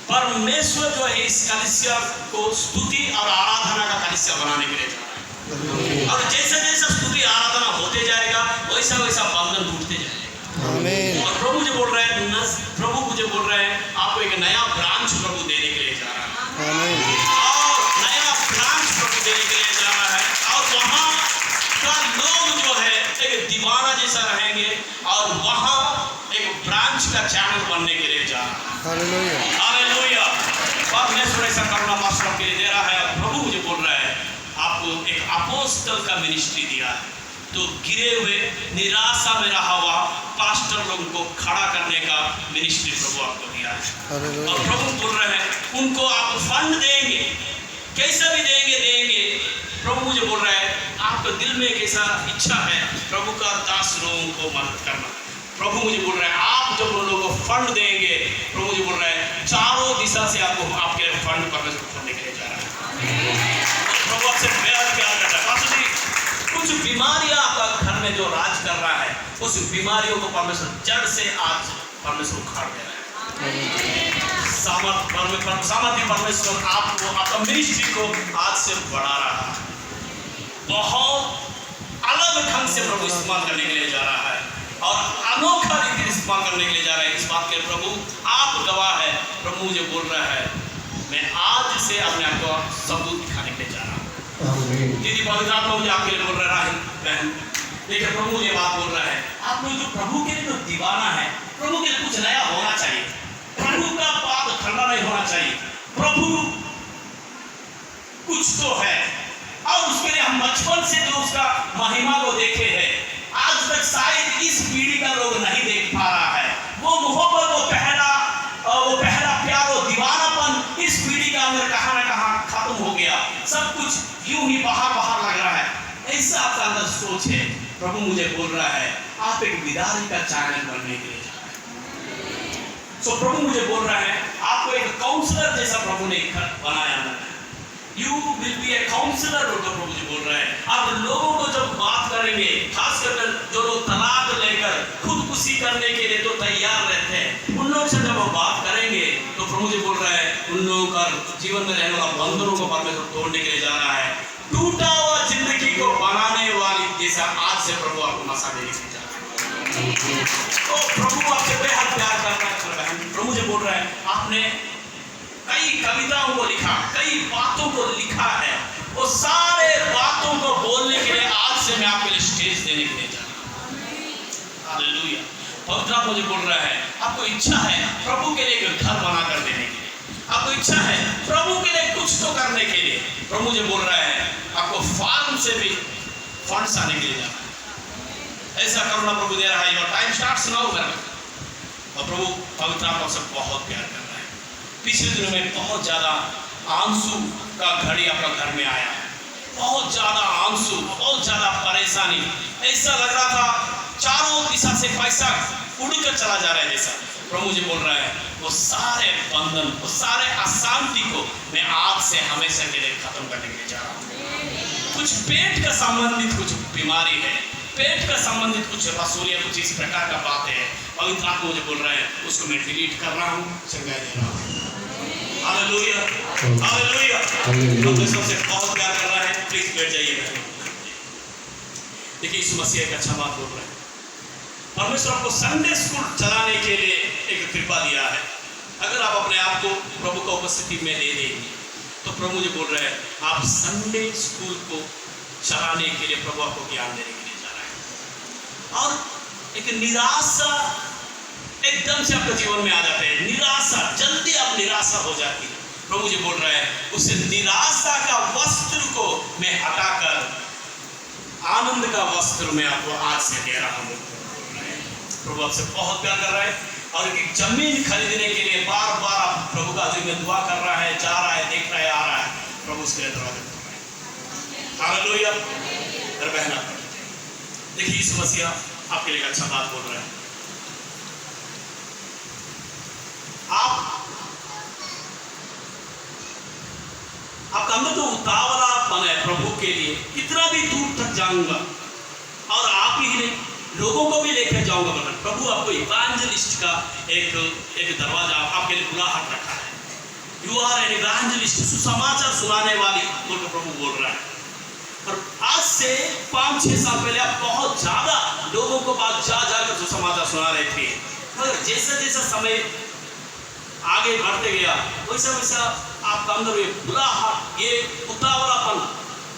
परमेश्वर जो है इस कलीसिया को स्तुति और आराधना का कलीसिया बनाने के लिए जा रहा है। और जैसे जैसे स्तुति आराधना होते जाएगा वैसा वैसा बंधन टूटते जाएगा। आमीन। और प्रभु जी बोल रहे हैं प्रभु मुझे बोल रहे हैं आपको एक नया ब्रांच प्रभु देने के लिए जा रहा है। आमीन। और नया ब्रांच प्रभु देने के लिए जा रहा है। और वहाँ का लोग जो है एक दीवाना जैसा रहेंगे और वहाँ एक ब्रांच का चैनल बनने के लिए जा रहा है। हालेलुया। हालेलुया। परमेश्वर ऐसा करना मास्टर के लिए दे रहा है। और प्रभु मुझे बोल रहा है आपको एक अपोस्टल का मिनिस्ट्री दिया है, तो गिरे हुए निराशा में रहा हुआ पास्टर लोगों को खड़ा करने का मिनिस्ट्री प्रभु आपको दिया है। और प्रभु बोल रहे हैं उनको आप फंड देंगे, कैसा भी देंगे। प्रभु मुझे बोल रहा है आपके दिल में एक ऐसा इच्छा है प्रभु का दास लोगों को मदद करना। प्रभु मुझे बोल रहा है आप जब उन लोगों को फंड देंगे, प्रभु मुझे बोल रहा है चारों दिशा से आपको आपके फंड परमेश्वर करने के लिए जा रहा है। प्रभु आपसे प्यार करता है। पास्टर जी, कुछ बीमारियां आपका घर में जो राज कर रहा है, उस बीमारियों को परमेश्वर जड़ से आज परमेश्वर उखाड़ दे रहा है। सामर्थ्य परमेश्वर आपको आपका मिनिस्ट्री को आज से बढ़ा रहा है। बहुत अलग ढंग से प्रभु इस्तेमाल करने के लिए जा रहा है और अनोखा रीति इस्तेमाल करने के लिए जा रहा है। इस बात के प्रभु आप गवाह है। प्रभु मुझे बोल रहा है मैं आज से अपने आप को सबूत दिखाने के लिए जा रहा हूँ। दीदी पवित्र आत्मा मुझे आपके लिए बोल रहा है बहन, देखिए प्रभु मुझे बात बोल रहा है आप लोग जो प्रभु के लिए जो दीवाना है, प्रभु के लिए कुछ नया होना चाहिए, प्रभु का बात ठंडा नहीं होना चाहिए। प्रभु कुछ तो है और उसके लिए हम बचपन से जो उसका महिमा को देखे हैं, आज तक शायद इस पीढ़ी का लोग नहीं देख पा रहा है। वो मोहब्बत, वो पहला प्यार, वो दीवानापन इस पीढ़ी का अंदर कहां ना कहां खत्म हो गया। सब कुछ यूं ही बाहर लग रहा है, ऐसा आपका अंदर सोच है। प्रभु मुझे बोल रहा है आप एक विदाई का चैनल बनने के लिए जा रहे हैं। सो प्रभु मुझे बोल रहा है आपको एक काउंसलर जैसा प्रभु ने बनाया है। You will be a counsellor. प्रभु मुझे बोल रहा है आप लोगों को जब बात करेंगे, खासकर जो लोग तलाक लेकर खुदकुशी करने के लिए तो तैयार रहते हैं, उन लोगों से जब हम बात करेंगे तो प्रभु मुझे बोल रहा है उन लोगों का जीवन में रहने वाला बंधनों को परमेश्वर तोड़ने के लिए जा रहा है। टूटा हुआ जिंदगी को बनाने वाली जैसा आज से प्रभु आपको नशा देने के लिए जा रहा है। तो प्रभु आपसे बेहद प्यार कर रहा है। प्रभु मुझे बोल रहा है आपने कई कविताओं को लिखा, कई बातों को लिखा है, वो सारे बातों को बोलने के लिए आज से मैं आपके लिए स्टेज देने के लिए जा रहा हूं। हालेलुया। पवित्र आत्मा मुझे बोल रहा है आपको इच्छा है प्रभु के लिए एक घर बनाकर देने के लिए, आपको इच्छा है प्रभु के लिए कुछ तो करने के लिए। प्रभु मुझे बोल रहा है आपको फार्म से भी फंड्स आने के लिए जाना है। ऐसा करुणा प्रभु दे रहा है। Your time starts now. और प्रभु पवित्र आत्मा से बहुत प्यार कर रहा है। पिछले दिनों में बहुत ज्यादा आंसू का घड़ी आपका घर में आया है, बहुत ज्यादा आंसू, बहुत ज्यादा परेशानी। ऐसा लग रहा था चारों दिशा से पैसा उड़कर चला जा रहा है जैसा। प्रभु मुझे बोल रहा है वो सारे बंधन, वो सारे अशांति को मैं आज से हमेशा के लिए खत्म करने के लिए जा रहा हूँ। कुछ पेट का संबंधित कुछ बीमारी है, पेट का संबंधित कुछ रसोलिया, कुछ इस प्रकार का बात है, पवित्र आत्मा मुझे बोल रहा है उसको मैं डिलीट कर रहा हूँ, संज्ञा दे रहा हूँ। Hallelujah, hallelujah. परमेश्वर से बहुत प्यार कर रहा है। प्लीज बैठ जाइए। देखिए यीशु मसीह एक अच्छा बात बोल रहा है। परमेश्वर आपको संडे स्कूल चलाने के लिए एक कृपा दिया है। अगर आप अपने आप को प्रभु का उपस्थिति में दे देंगे तो प्रभु मुझे बोल रहे हैं आप संडे स्कूल को चलाने के लिए प्रभु आपको ज्ञान देने के लिए जा रहा है। और एक निराशा एकदम से आपके जीवन में आ जाते हैं, निराशा जल्दी आप निराशा हो जाती है। प्रभु मुझे बोल रहा है उस निराशा का वस्त्र को मैं हटाकर आनंद का वस्त्र मैं आपको आज से दे रहा हूँ। प्रभु आपसे बहुत प्यार कर रहा है। और एक जमीन खरीदने के लिए बार बार आप प्रभु का में दुआ कर रहा है, जा रहा है, देख रहा है, आ रहा है। प्रभु उसके लिए दरवाजे खोल। हालेलुया। मेरे बहना, देखिए यीशु मसीह आपके लिए एक अच्छा बात बोल रहा है। आपका अंदर जो उतावलापन है प्रभु के लिए, कितना भी दूर तक जाऊंगा और आप ही नहीं लोगों को भी लेकर जाऊंगा। प्रभु आपको इवांजलिस्ट का एक दरवाजा आपके लिए खुला हाथ रखा है। यू आर एन इवांजलिस्ट, सुसमाचार सुनाने वाली बोलकर प्रभु बोल रहा है। और आज से 5-6 साल पहले आप बहुत ज्यादा लोगों को बात जाकर सुसमाचार सुना रहे थे, मगर जैसा जैसा समय आगे बढ़ते गया वैसा वैसा आपका अंदर ये बुरा हाथ, ये उतावलापन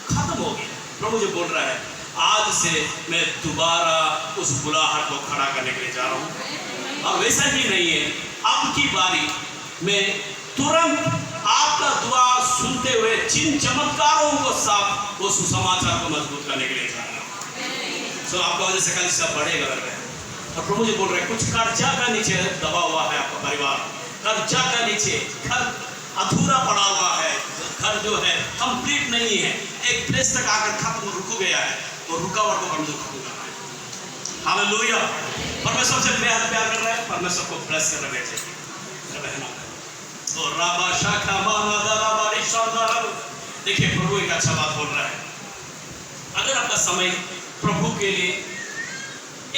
खत्म हो गया। प्रभु मुझे बोल रहा है आज से मैं दोबारा उस बुलाहट को खड़ा करने के लिए जा रहा हूँ। और वैसा ही नहीं है, अब की बारी में तुरंत आपका दुआ सुनते हुए जिन चमत्कारों को साथ वो सुसमाचार को मजबूत करने के लिए जा रहा हूँ। सो आपका वजह से कल सब बढ़ेगा। और प्रभु जी बोल रहे हैं कुछ कर्जा का नीचे दबा हुआ है आपका परिवार, कर्जा का नीचे घर अधूरा पड़ा हुआ है, घर जो है कंप्लीट नहीं है, एक प्लेस तक आकर खत्म रुक गया है, तो रुकावट को हम खत्म करना है। हालेलुया। परमेश्वर से प्यार कर रहा है, परमेश्वर को ब्लेस कर रहे हैं। तो राबा शाखा माना दारा बारी शानदार। देखिए प्रभु एक अच्छा बात बोल रहा है, अगर आपका समय प्रभु के लिए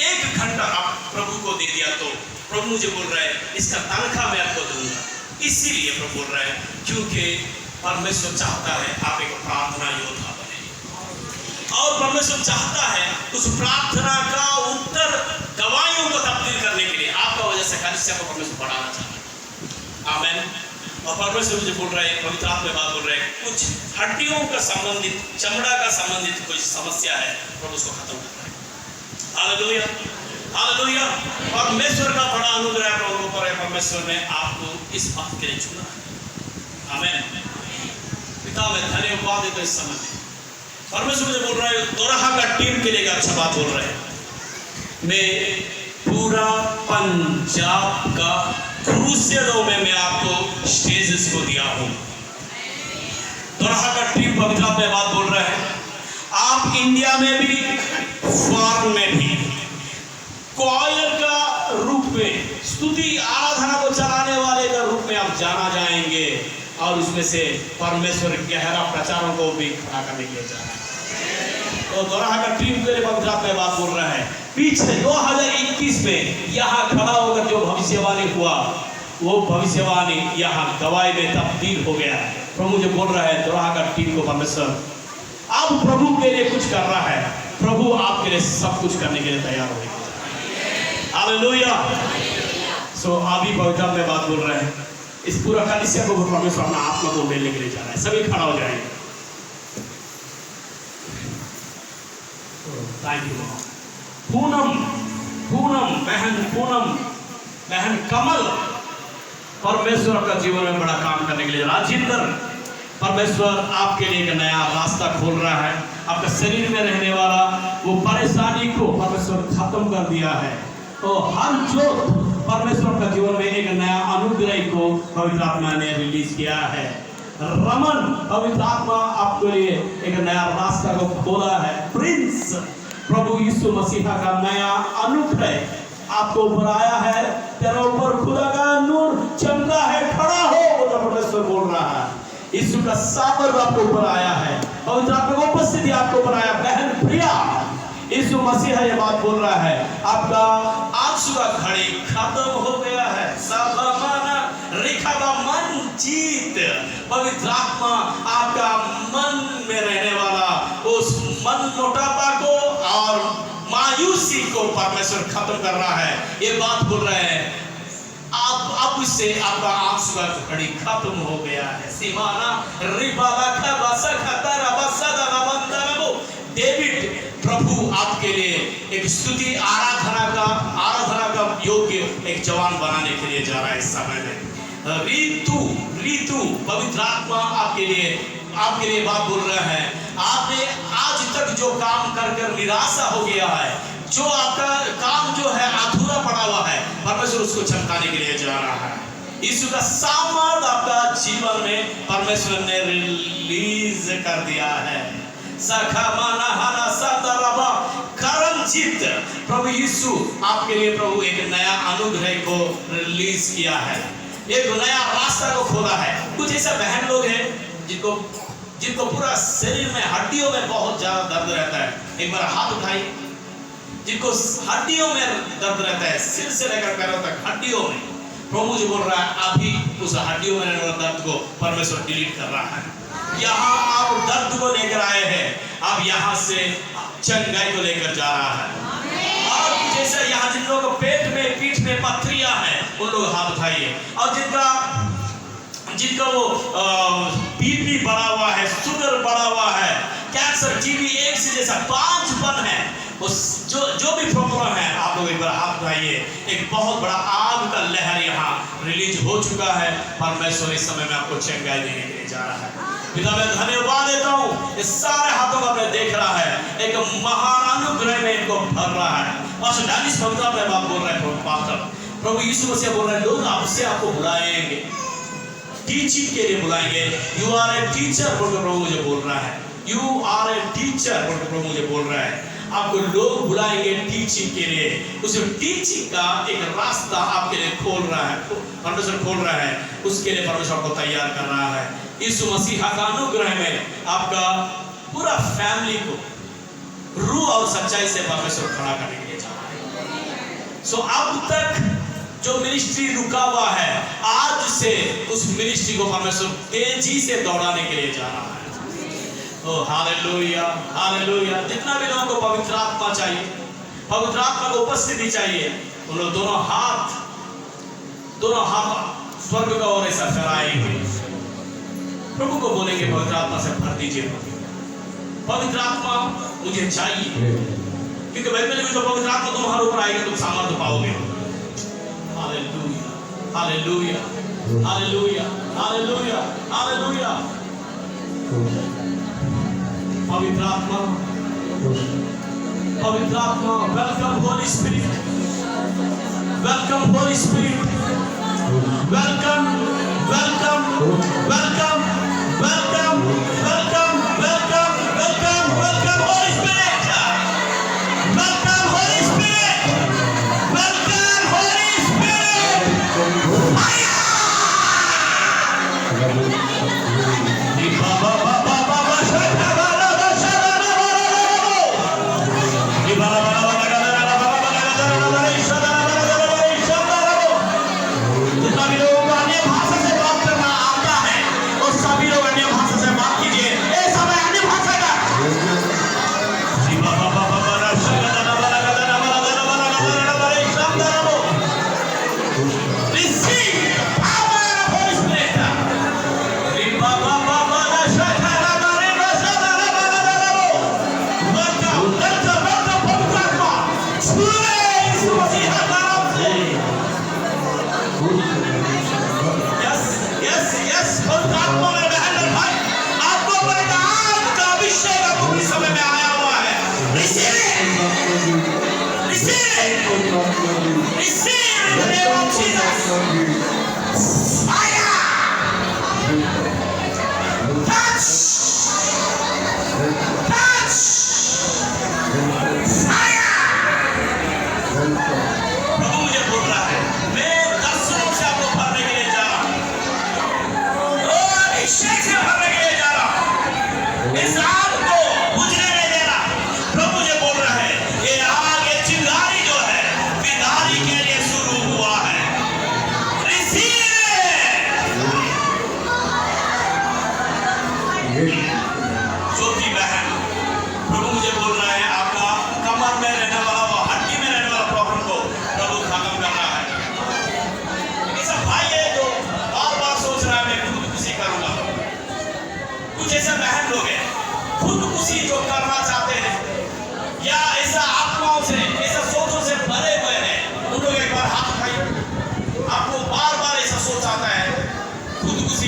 1 घंटा आप प्रभु को दे दिया तो प्रभु मुझे बोल रहा है इसका तनख्वाह मैं आपको दूंगा। इसीलिए प्रभु बोल रहा है क्योंकि परमेश्वर चाहता है आप एक प्रार्थना योद्धा बने, और परमेश्वर चाहता है उस प्रार्थना का उत्तर गवाहियों को तब्दील करने के लिए आपका वजह से कलीसिया को परमेश्वर बढ़ाना चाहता है। आमीन। और परमेश्वर मुझे बोल रहा है, पवित्र आत्मा में बात बोल रहा है, कुछ हड्डियों का संबंधित, चमड़ा का संबंधित कोई समस्या है प्रभु उसको खत्म करना है। Hallelujah, hallelujah. परमेश्वर का बड़ा अनुग्रह प्रभु पर है, परमेश्वर ने आपको इस बात के लिए चुना है। आमीन। पिता मैं धन्यवाद देता इस समय परमेश्वर मुझे बोल रहा है दोराहा का टीम के लिए अच्छा बात बोल रहे हैं। मैं पूरा पंजाब का क्रूसेडों में मैं आपको स्टेजेस को दिया हूं। दोराहा का टीम पवित्र में बात बोल रहा है, आप इंडिया में भी फॉरेन में भी क्वायर का रूप में, स्तुति आराधना को चलाने वाले का रूप में आप जाना जाएंगे, और उसमें से परमेश्वर गहरा प्रचारों को भी खड़ा करने के लिए जा रहा है। तो दोराहा का टीम के लिए पवित्र में बात बोल रहा है, पीछे 2021 में यहाँ खड़ा होकर जो भविष्यवाणी हुआ वो भविष्यवाणी यहाँ गवाही में तब्दील हो गया है। प्रभु मुझे बोल रहा है दोराहा का टीम को परमेश्वर अब प्रभु के लिए कुछ कर रहा है, प्रभु आपके लिए सब कुछ करने के लिए तैयार हो गया। हालेलुया। सो अभी पवित्र में बात बोल रहे हैं, इस पूरा कलीसिया को परमेश्वर अपना आत्मा को मिलने के लिए जा रहा है। सभी खड़ा हो जाएंगे। Thank you. पूनम बहन कमल परमेश्वर का जीवन में बड़ा काम करने के लिए, राजेंद्र परमेश्वर आपके लिए एक नया रास्ता खोल रहा है। आपका शरीर में रहने वाला वो परेशानी को परमेश्वर खत्म कर दिया है। तो हर जोत परमेश्वर का जीवन में एक नया अनुग्रह को पवित्र आत्मा ने रिलीज किया है। रमन पवित्र आत्मा आपके लिए एक नया रास्ता को खोला है। प्रिंस प्रभु यीशु मसीह का नया अनुग्रह आपको ऊपर आया है, तेरे ऊपर खुदा का नूर चमका है, खड़ा हो, वो तो परमेश्वर बोल रहा है। यीशु का सामर्थ आपके ऊपर आया है, पवित्र आत्मा की उपस्थिति आपके ऊपर आया। बहन प्रिया यीशु मसीह ये बात बोल रहा है, आपका आंसू का घड़ी खत्म हो गया है। मन जीत पवित्र आत्मा आपका मन में रहने वाला उस मन मोटापा को और मायूसी को परमेश्वर खत्म कर रहा है। ये बात बोल रहे हैं अब इससे आपका आंसू का घड़ी खत्म हो गया है। सीमाना रिबाला का बसा खाता रबसा दरबंदा वो डेविड प्रभु आपके लिए एक स्तुति आराधना का योग्य एक जवान बनाने के लिए जा रहा है। इस समय में रीतु पवित्र आत्मा आपके लिए बात बोल रहा है। आपने आज तक जो काम कर निराशा हो गया है, जो आपका काम जो है अधूरा पड़ा हुआ है, परमेश्वर उसको चमकाने के लिए जा रहा है। यीशु का सामर्थ आपका जीवन में परमेश्वर ने रिलीज कर दिया है। कर्मजीत प्रभु यीशु आपके लिए प्रभु एक नया अनुग्रह को रिलीज किया है, एक नया रास्ता को खोला है। कुछ ऐसे बहन लोग हैं जिनको पूरा शरीर में हड्डियों में बहुत ज्यादा दर्द रहता है। एक बार हाथ उठाइए। जिनको हड्डियों में दर्द रहता है, सिर से लेकर पैरों तक हड्डियों में, प्रभु जी बोल रहा है अभी उस हड्डियों में रहने वाले दर्द को परमेश्वर डिलीट कर रहा है। यहाँ आप दर्द को लेकर आए हैं, आप यहाँ से चंगाई को लेकर जा रहा है। और जैसे यहाँ जिन लोगों को पेट में पीठ में पथरियां हैं, उन लोग हाथ उठाइए। और जिनका वो बीपी बढ़ा हुआ है, शुगर बढ़ा हुआ है, कैंसर, टीबी, एड्स जैसा 5 है, उस जो भी प्रॉब्लम है, आप लोग एक बार हाथ उठाइए। एक बहुत बड़ा आग का लहर यहाँ रिलीज हो चुका है। परमेश्वर इस समय में आपको चंगाई देने के लिए जा रहा है। पिता मैं धन्यवाद देता हूँ, इस सारे हाथों को मैं देख रहा है, एक महान अनुग्रह में इनको भर रहा है। और डालिस भक्ता में बात बोल रहे हैं, पास्टर प्रभु यीशु मसीह बोल रहे हैं, लोग आपसे आपको बुलाएंगे, टीचिंग के लिए बुलाएंगे। यू आर ए टीचर बोल प्रभु मुझे बोल रहा है। यू आर ए टीचर बोल प्रभु मुझे बोल रहा है। आपको लोग बुलाएंगे टीचिंग के लिए। उस टीचिंग का एक रास्ता आपके लिए खोल रहा है, परमेश्वर खोल रहा है। उसके लिए परमेश्वर को तैयार कर रहा है। यीशु मसीह का अनुग्रह में आपका पूरा फैमिली को रूह और सच्चाई से परमेश्वर खड़ा करने के लिए जा रहा है। सो अब तक जो मिनिस्ट्री रुका हुआ है, आज से उस मिनिस्ट्री को परमेश्वर तेजी से दौड़ाने के लिए जा रहा है। Oh hallelujah, hallelujah. जितना भी लोगों को पवित्र आत्मा चाहिए, पवित्र आत्मा को उपस्थिति चाहिए, उन लोग दोनों हाथ स्वर्ग का ओर ऐसा फैलाएंगे, प्रभु को बोलेंगे पवित्र आत्मा से भर दीजिए, पवित्र आत्मा मुझे चाहिए। क्योंकि बाइबल में जो पवित्र आत्मा तुम्हारे ऊपर आएगा तुम सामर्थ्य पाओगे। Hallelujah, hallelujah, hallelujah, hallelujah, hallelujah. पवित्र आत्मा, पवित्र आत्मा, welcome Holi spirit, welcome Holi spirit, welcome, welcome, welcome, welcome, welcome, welcome, welcome, welcome Holi spirit, welcome Holi spirit, welcome Holi spirit. आया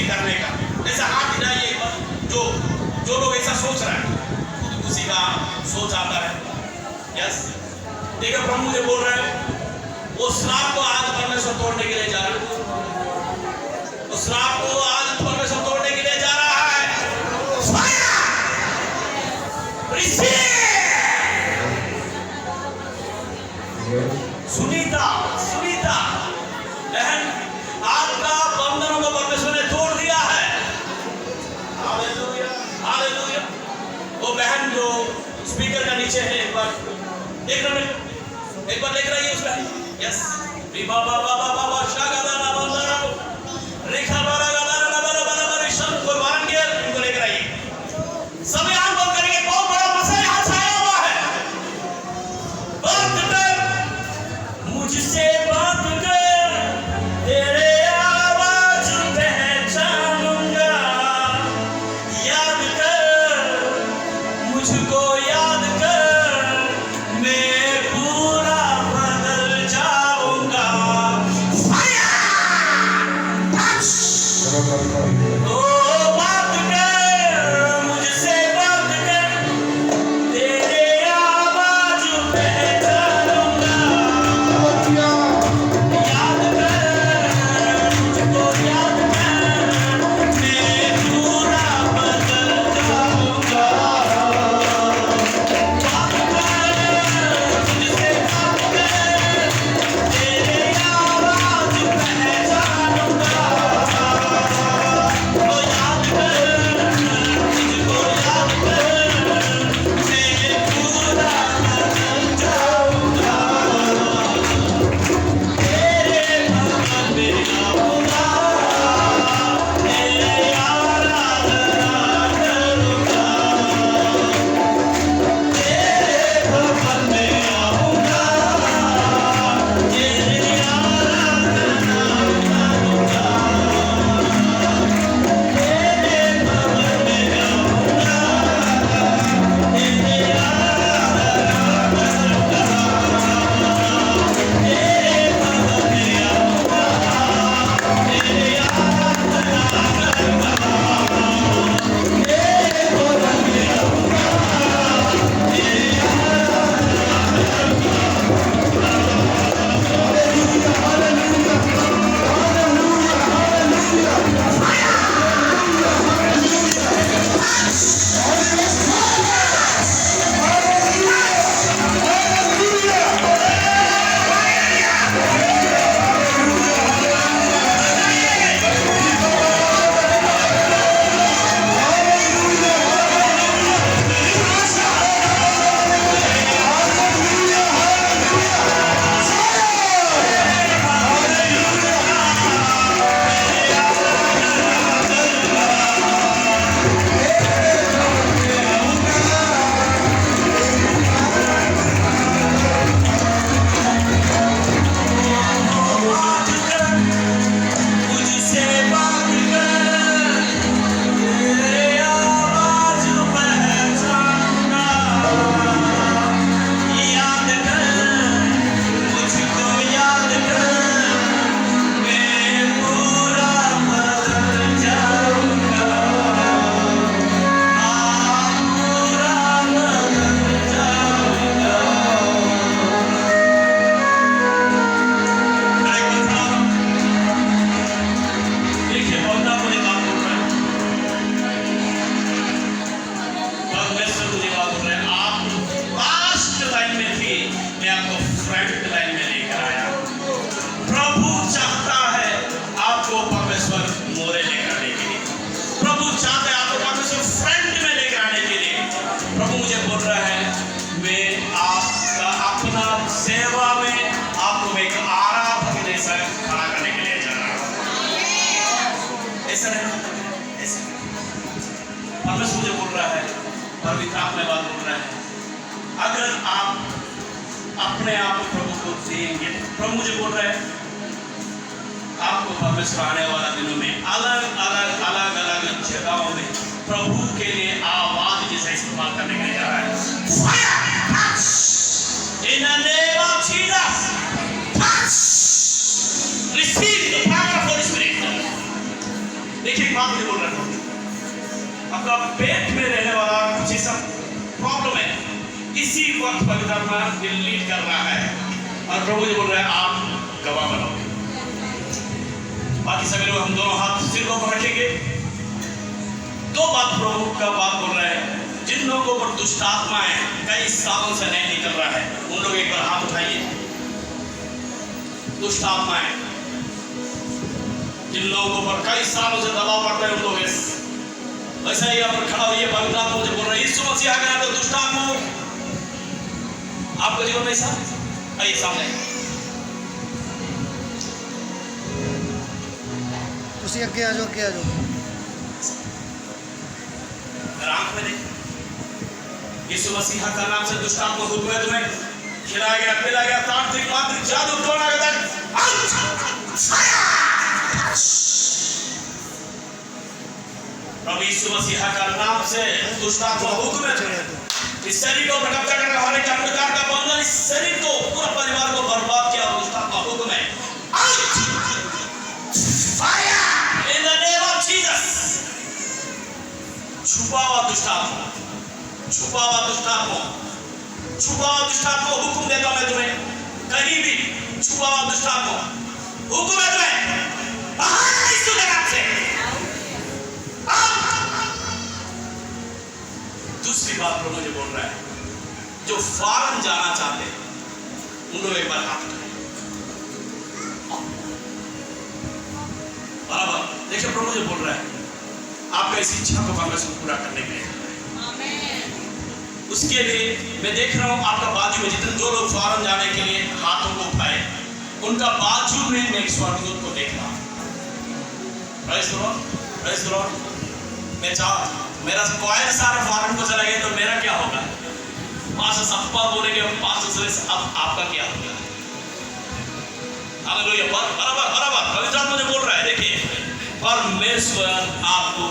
करने का ऐसा हाथ हिलाइए। जो लोग ऐसा सोच रहे हैं, खुद उसी का सोच आता है। यस, देखिए प्रभु मुझे बोल रहे हैं वो श्राप को आज परमेश्वर तोड़ने के लिए जा रहे हैं। उस रात को आज परमेश्वर तोड़ने के लिए जा रहा है। Fire receive. सुनीता सुनीता बहन, आपका बंधनों को परमेश्वर ने तोड़ दिया है। Hallelujah hallelujah. वो बहन जो स्पीकर का नीचे है, एक बार देख रहे, एक बार देख रही है उसमें। यस बाबा बाबा बाबा शागादाना बंदरा रेखा बारा गादाना बारा बारा बारा शन को वारन के उनको लेकर आइए। सब आंख बंद करेंगे। बहुत बड़ा मसला यहाँ छाया हुआ है। बात कर मुझसे, बात कर, तेरे आवाज पहचानूंगा। याद कर मुझको, याद कर, मैं पूरा बदल जाऊंगा। ओ बात कर मुझसे, बात कर, तेरे आवाज पहचानूंगा। याद कर मुझको, याद कर, मैं पूरा बदल जाऊंगा। बात कर मुझसे, बात कर, तेरे आवाज पहचानूंगा। ओ याद कर मुझको, याद कर, मैं पूरा बदल जाऊंगा। तेरे भवन में आऊंगा, तेरे आराधना करूंगा। तेरे भवन में आऊंगा, तेरे आराधना करूंगा। तेरे भवन में आऊंगा, तेरे आराधना करूंगा। तेरे भवन में आऊंगा, तेरे आराधना करूंगा। तेरे भवन में आऊंगा, तेरे मुझसे बात कर, तेरे आवाज पहचानूंगा। याद कर मुझको, याद कर, मैं पूरा बदल जाऊंगा। पूरा बदल जाऊंगा। देखिए बहुत मुझे बात बोल रहा है, परमेश्वर मुझे बात बोल रहा है। आप लास्ट लाइन में थी, मैं आपको फ्रंट लाइन में लेकर आया। प्रभु चाहता है आपको परमेश्वर मोरे लेकर आने के लिए। प्रभु चाहता है आपको परमेश्वर फ्रंट में लेकर आने के लिए। प्रभु मुझे बोल रहा है, मैं आपका अपना सेवा में आपको मैं एक आराधक जैसा खड़ा करने के लिए जा रहा हूँ। ऐसा नहीं, ऐसा परमेश्वर मुझे बोल रहा है, पवित्र आत्मा बात बोल रहा है। अगर आप अपने आप को प्रभु को देंगे, प्रभु मुझे बोल रहा है, आपको परमेश्वर आने वाला दिनों में अलग अलग अलग अलग जगहों में प्रभु के लिए आवाज जैसा इस्तेमाल करने के लिए जा रहा है। In the name of Jesus, touch, receive the power of Holy Spirit. देखिए एक बात मुझे बोल रहा हूँ, आपका पेट में रहने वाला कुछ ऐसा प्रॉब्लम है, इसी वक्त पवित्र आत्मा डिलीट कर रहा है और प्रभु जी बोल रहा है आप गवाह बनोगे। बाकी सभी लोग हम दोनों हाथ सिर को रखेंगे। दो बात प्रभु का बात बोल रहे हैं। जिन लोगों पर दुष्ट आत्माएं कई सालों से नहीं निकल रहा है, उन लोग एक बार हाथ उठाइए। दुष्ट आत्माएं जिन लोगों पर कई सालों से दबाव पड़ता है, उन लोग वैसा ही यहाँ पर खड़ा होइए। पवित्र आत्मा मुझे बोल रहे हैं, यीशु मसीह आकर तो दुष्ट आत्माओं आपका जीवन में ऐसा आइए सामने तुसी अगे आ जाओ, अगे आ जाओ। आंख में देख, यीशु मसीह का नाम से दुष्ट आत्मा हुक्म है तुम्हें खिलाया गया, पिलाया गया, तांत्रिक मांत्रिक जादू टोना गया। प्रभु यीशु मसीह का नाम से दुष्ट आत्मा हुक्म है इस शरीर को भटकता करने वाले का अंधकार का बंधन इस शरीर को पूरा परिवार को बर्बाद किया। दुष्ट आत्मा हुक्म है fire in the name of Jesus. छुपा हुआ दुष्ट आत्मा, छुपा हुआ दुष्ट आत्मा, छुपा हुआ दुष्ट आत्मा हुक्म देता हूं मैं तुम्हें, कहीं भी छुपा हुआ दुष्ट आत्मा हुक्म है तुम्हें बाहर इस जगह से। दूसरी बात प्रभु मुझे बोल रहा है, जो फॉरेन जाना चाहते हैं उन लोग एक बार हाथ उठाएं। बराबर देखिए, प्रभु मुझे बोल रहा है आपका इस इच्छा को परमेश्वर पूरा करने के लिए, उसके लिए मैं देख रहा हूं आपका बाजू में जितने जो लोग फॉरेन जाने के लिए हाथों को उठाए, उनका बाजू में मैं एक स्वर्गदूत को देख रहा हूं। Praise the Lord, praise the Lord. मैं चाह मेरा कोई सारा फॉरेन को चला गया तो मेरा क्या होगा? पास सप्पा बोलेंगे, पास से अब आपका क्या होगा? हालेलुया। बराबर बराबर पवित्र आत्मा मुझे बोल रहा है, देखिए परमेश्वर आपको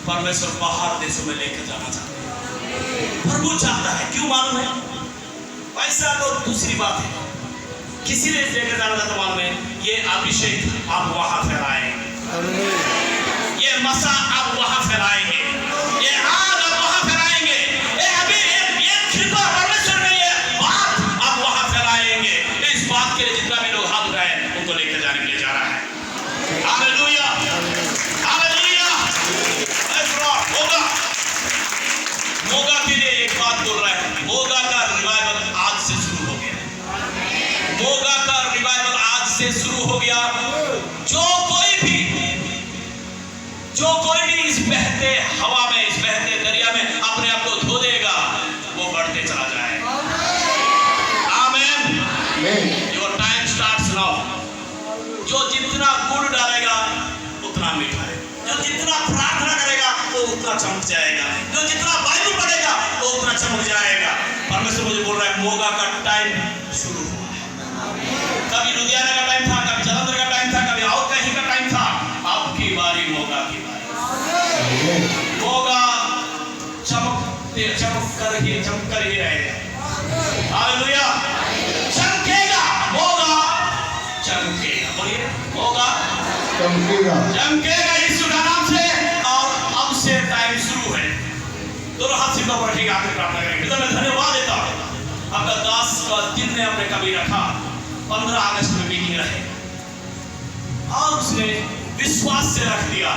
परमेश्वर बाहर देशों में लेकर जाना चाहता है। प्रभु चाहता है, क्यों मालूम है? पैसा तो दूसरी बात है, किसी ने लेकर जाना चाहता मालूम है। ये अभिषेक आप वहां फैलाएंगे, ये मसा आप वहां फैलाएंगे, ये आग आप वहां फैलाएंगे, ये अभी ये कृपा परमेश्वर में ये बात आप वहां फैलाएंगे। इस बात के लिए जितना भी लोग हाथ उठाए उनको लेकर जाने के लिए जा रहा है। Hallelujah, hallelujah. होगा मोगा के लिए एक बात बोल रहा है, मोगा का रिवाइवल आज से शुरू हो गया। मोगा का रिवाइवल आज से शुरू हो गया। जो कोई भी इस बहते हवा में, इस बहते दरिया में अपने आप को धो देगा, वो बढ़ते चला जाएगा। आमीन। Your time starts now. जो जितना गुड़ डालेगा उतना मीठा है, जो जितना प्रार्थना करेगा वो उतना चमक जाएगा, जो जितना बाइबल पढ़ेगा वो उतना चमक जाएगा। परमेश्वर मुझे बोल रहा है मोगा का टाइम शुरू हुआ है। कभी लुधियाना का टाइम था, कभी जलंधर का टाइम था, कभी और कहीं का टाइम था। आपकी बारी मोगा की बारी। मोगा चमक कर ही रहेगा। हालेलुया। चमकेगा, मोगा चमकेगा। बोलिए मोगा चमकेगा, चमकेगा यीशु के नाम से। और अब से टाइम शुरू है। दोनों हाथ सीधा पकड़ेंगे, आकर प्रार्थना करेंगे। तो मैं धन्यवाद देता हूं आपका दास का दिन ने हमने कभी रखा 15 अगस्त में मीटिंग रहे और उसने विश्वास से रख दिया।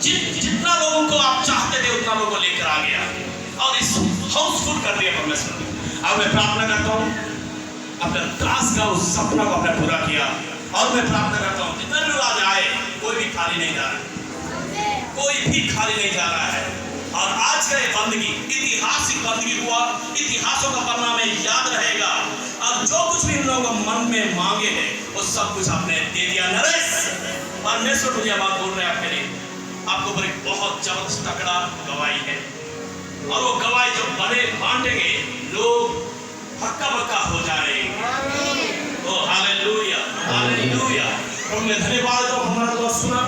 जितना लोगों को आप चाहते थे उतना लोगों को लेकर आ गया और इस हाउसफुल कर दिया परमेश्वर। अब मैं प्रार्थना करता हूँ अपने दास का उस सपना को आपने पूरा किया। और मैं प्रार्थना करता हूँ जितने लोग आज आए, कोई भी खाली नहीं जा रहा, कोई भी खाली नहीं जा रहा है। और आज का ये बंदगी ऐतिहासिक बंदगी हुआ, इतिहासों का पन्ना में याद रहेगा। और जो कुछ भी इन लोगों को मन में मांगे हैं वो सब कुछ आपने दे दिया। नरेश परमेश्वर मुझे बात बोल रहे हैं आपके लिए, आपको पर एक बहुत जबरदस्त तकड़ा गवाही है। और वो गवाही जो बड़े बांटेंगे लोग हक्का बक्का हो जाएंगे। ओ हालेलुया, हालेलुया। प्रभु ने धन्यवाद दो, हमारा दुआ सुना,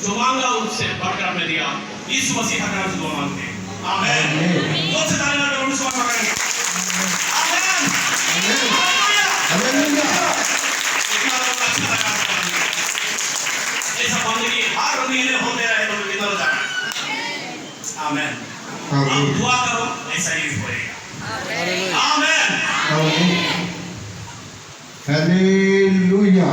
जो मांगा उससे बढ़कर हमने दिया। यीशु मसीह का नाम से दुआ मांगते हैं, आमीन। तो से ताली मारकर उन्हें स्वागत करेंगे। आमीन, हालेलुया, हालेलुया। इतना अच्छा लगा, ऐसा बंदगी हर महीने होते रहे तो किधर जाना। आमीन। आप दुआ करो, ऐसा ही होएगा। आमीन, हालेलुया।